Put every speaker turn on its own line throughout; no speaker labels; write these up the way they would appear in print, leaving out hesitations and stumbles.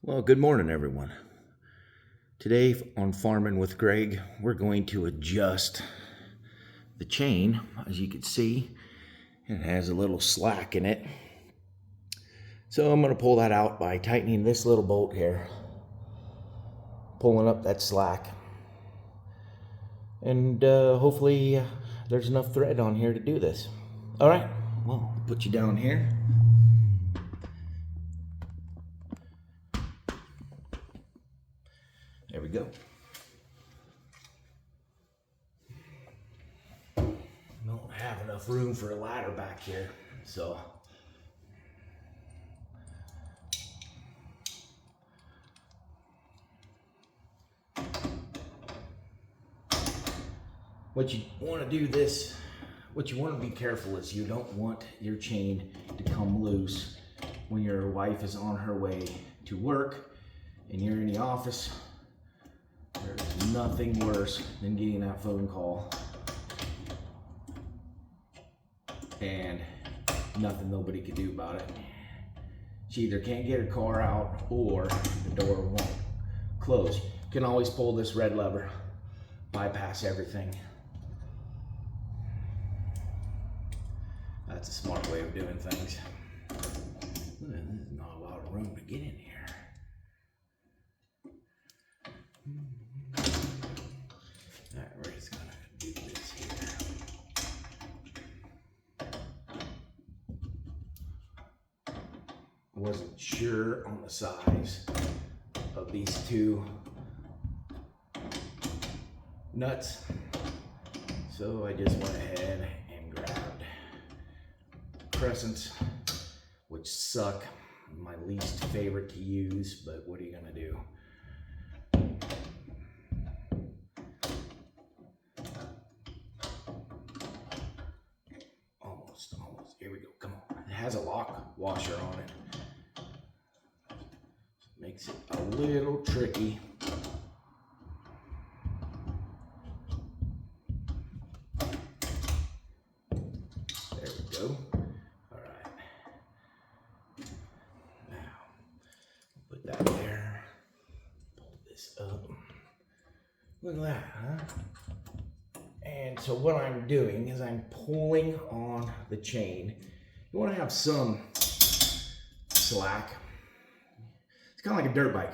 Well, good morning, everyone. Today on Farming with Greg, we're going to adjust the chain. As you can see, it has a little slack in it. So I'm going to pull that out by tightening this little bolt here, pulling up that slack. And hopefully there's enough thread on here to do this. All right, well, I'll put you down here. There we go. Don't have enough room for a ladder back here, so what you want to be careful is you don't want your chain to come loose when your wife is on her way to work and you're in the office. There's nothing worse than getting that phone call and nobody can do about it. She either can't get her car out or the door won't close. You can always pull this red lever, bypass everything. That's a smart way of doing things. There's not a lot of room to get in here. Alright, we're just gonna do this here. I wasn't sure on the size of these two nuts, so I just went ahead and grabbed crescents, which suck. My least favorite to use, but what are you gonna do? Almost. Here we go. Come on. It has a lock washer on it. Makes it a little tricky. There we go. All right. Now, put that there. Pull this up. Look at that, huh? And so what I'm doing is I'm pulling on the chain. You want to have some slack. It's kind of like a dirt bike.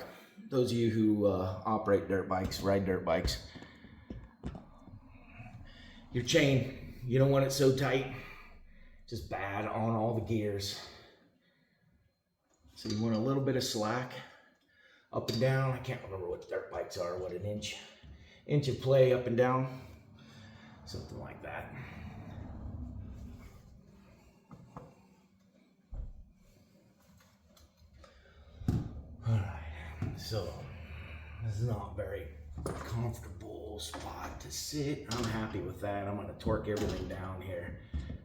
Those of you who operate dirt bikes, ride dirt bikes. Your chain, you don't want it so tight, just bad on all the gears. So you want a little bit of slack up and down. I can't remember what dirt bikes are, what, an inch of play up and down, something like that. All right, so this is not a very comfortable spot to sit. I'm happy with that. I'm going to torque everything down here,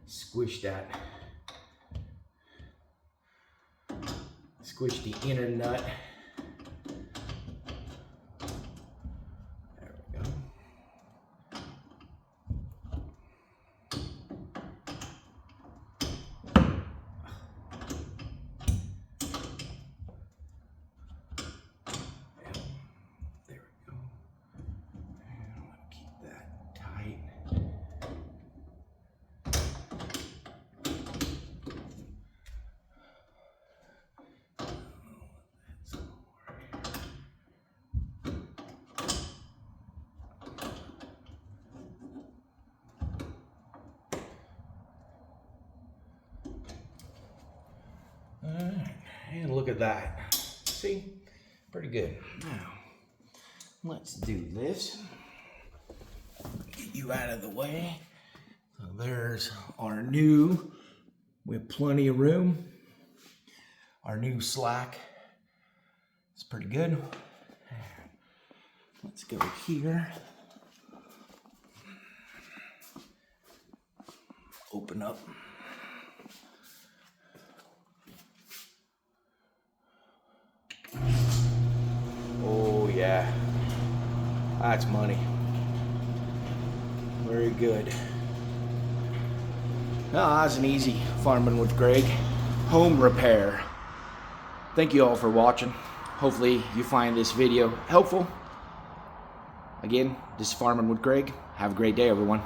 squish the inner nut. There we go. Alright, and look at that. See? Pretty good. Now, let's do this. Get you out of the way. So there's our new, we have plenty of room. Our new slack. It's pretty good. Let's go here. Open up. Oh yeah, that's money. Very good. No, that's an easy Farming with Greg home repair. Thank you all for watching. hopefully you find this video helpful. Again, this is Farming with Greg. Have a great day, everyone.